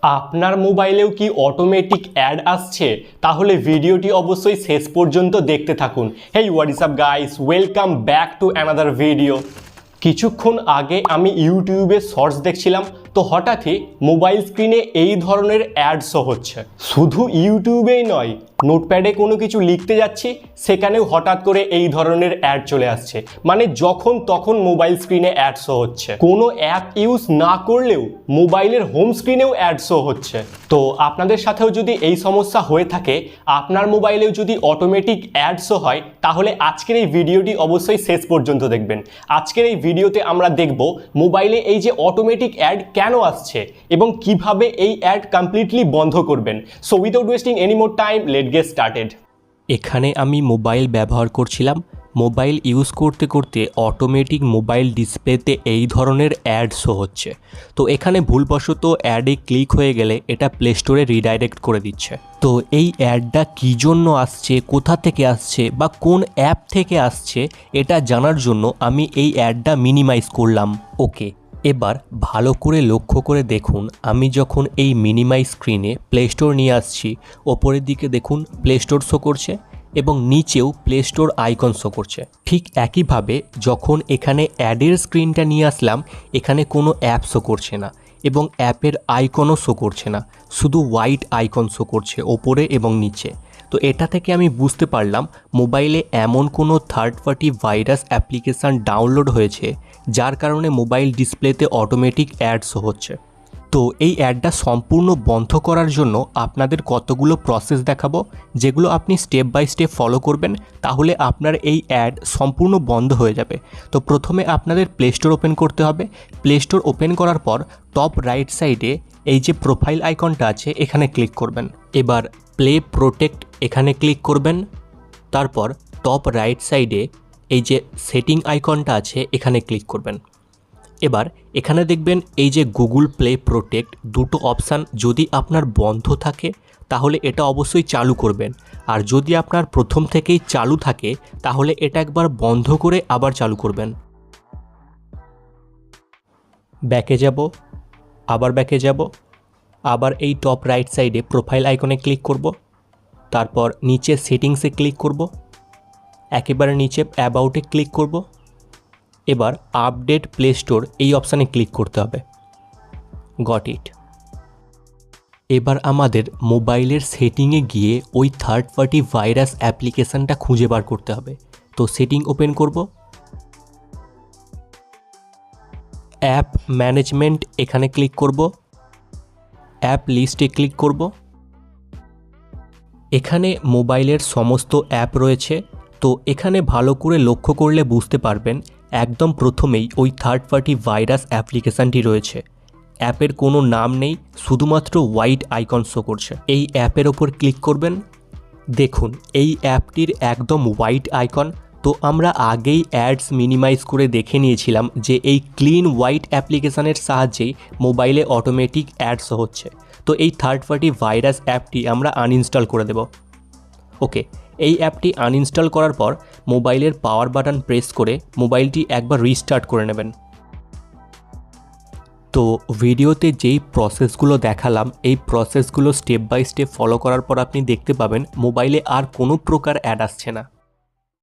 আপনার মোবাইলেও কি automatic add আসছে? তাহলে ভিডিওটি অবশ্যই শেষ পর্যন্ত দেখতে থাকুন। হেই what is up guys, welcome back to another video. কিছুক্ষণ আগে আমি ইউটিউবে শর্টস দেখছিলাম, তো হঠাৎই মোবাইল স্ক্রিনে এই ধরনের অ্যাড শো হচ্ছে। শুধু ইউটিউবেই নয়, নোটপ্যাডে কোনো কিছু লিখতে যাচ্ছি সেখানেও হঠাৎ করে এই ধরনের অ্যাড চলে আসছে। মানে যখন তখন মোবাইল স্ক্রিনে অ্যাড শো হচ্ছে। কোনো অ্যাপ ইউজ না করলেও মোবাইলের হোম স্ক্রিনেও অ্যাড শো হচ্ছে। তো আপনাদের সাথেও যদি এই সমস্যা হয়ে থাকে, আপনার মোবাইলেও যদি অটোমেটিক অ্যাড শো হয়, তাহলে আজকের এই ভিডিওটি অবশ্যই শেষ পর্যন্ত দেখবেন। আজকের এই ভিডিওতে আমরা দেখব মোবাইলে এই যে অটোমেটিক অ্যাড কেন আসছে এবং কিভাবে এই অ্যাড কমপ্লিটলি বন্ধ করবেন। So without wasting any more time, late get started. এখানে আমি মোবাইল ব্যবহার করছিলাম। মোবাইল ইউজ করতে করতে অটোমেটিক মোবাইল ডিসপ্লেতে এই ধরনের অ্যাড শো হচ্ছে। তো এখানে ভুলবশত অ্যাডে ক্লিক হয়ে গেলে এটা প্লে স্টোরে রিডাইরেক্ট করে দিচ্ছে। তো এই অ্যাডটা কী জন্য আসছে, কোথা থেকে আসছে বা কোন অ্যাপ থেকে আসছে, এটা জানার জন্য আমি এই অ্যাডটা মিনিমাইজ করলাম। ওকে, এবার ভালো করে লক্ষ্য করে দেখুন, আমি যখন এই মিনিমাইজ স্ক্রিনে প্লে স্টোর নিয়ে আসছি, ওপরের দিকে দেখুন প্লে স্টোর শো করছে এবং নিচেও প্লে স্টোর আইকন শো করছে। ঠিক একইভাবে যখন এখানে অ্যাডের স্ক্রিনটা নিয়ে আসলাম, এখানে কোনো অ্যাপ শো করছে না এবং অ্যাপের আইকনও শো করছে না, শুধু হোয়াইট আইকন শো করছে ওপরে এবং নিচে। তো এটা থেকে আমি বুঝতে পারলাম মোবাইলে এমন কোনো third party virus application download হয়েছে যার কারণে মোবাইল ডিসপ্লেতে অটোমেটিক অ্যাড শো হচ্ছে। তো এই অ্যাডটা সম্পূর্ণ বন্ধ করার জন্য আপনাদের কতগুলো প্রসেস দেখাবো, যেগুলো আপনি স্টেপ বাই স্টেপ ফলো করবেন, তাহলে আপনার এই অ্যাড সম্পূর্ণ বন্ধ হয়ে যাবে। তো প্রথমে আপনাদের প্লে স্টোর ওপেন করতে হবে। প্লে স্টোর ওপেন করার পর টপ রাইট সাইডে এই যে প্রোফাইল আইকনটা আছে এখানে ক্লিক করবেন। এবার প্লে প্রোটেক্ট এখানে ক্লিক করবেন। তারপর টপ রাইট সাইডে এই যে সেটিং আইকনটা আছে এখানে ক্লিক করবেন। এবার এখানে দেখবেন এই যে গুগল প্লে প্রোটেক্ট, দুটো অপশান যদি আপনার বন্ধ থাকে তাহলে এটা অবশ্যই চালু করবেন, আর যদি আপনার প্রথম থেকেই চালু থাকে তাহলে এটা একবার বন্ধ করে আবার চালু করবেন। ব্যাকে যাব, আবার ব্যাকে যাব, আবার এই টপ রাইট সাইডে প্রোফাইল আইকনে ক্লিক করব, তারপর নিচে সেটিংসে ক্লিক করব, একেবারে নিচে অ্যাবাউটে ক্লিক করব। এবার আপডেট প্লে স্টোর এই অপশানে ক্লিক করতে হবে। Got it. এবার আমাদের মোবাইলের সেটিংয়ে গিয়ে ওই থার্ড পার্টি ভাইরাস অ্যাপ্লিকেশানটা খুঁজে বার করতে হবে। তো সেটিং ওপেন করব, অ্যাপ ম্যানেজমেন্ট এখানে ক্লিক করব, অ্যাপ লিস্টে ক্লিক করব। এখানে মোবাইলের সমস্ত অ্যাপ রয়েছে। তো এখানে ভালো করে লক্ষ্য করলে বুঝতে পারবেন একদম প্রথমেই ওই থার্ড পার্টি ভাইরাস অ্যাপ্লিকেশানটি রয়েছে। অ্যাপের কোনো নাম নেই, শুধুমাত্র হোয়াইট আইকন শো করছে। এই অ্যাপের ওপর ক্লিক করবেন। দেখুন এই অ্যাপটির একদম হোয়াইট আইকন। তো আমরা আগেই অ্যাডস মিনিমাইজ করে দেখে নিয়েছিলাম যে এই ক্লিন হোয়াইট অ্যাপ্লিকেশানের সাহায্যেই মোবাইলে অটোমেটিক অ্যাডস হচ্ছে। তো এই থার্ড পার্টি ভাইরাস অ্যাপটি আমরা আনইনস্টল করে দেব। ওকে, এই অ্যাপটি আনইনস্টল করার পর মোবাইলের পাওয়ার বাটন প্রেস করে মোবাইলটি একবার রিস্টার্ট করে নেবেন। তো ভিডিওতে যেই প্রসেসগুলো দেখালাম, এই প্রসেসগুলো স্টেপ বাই স্টেপ ফলো করার পর আপনি দেখতে পাবেন মোবাইলে আর কোনো প্রকার অ্যাড আসছে না।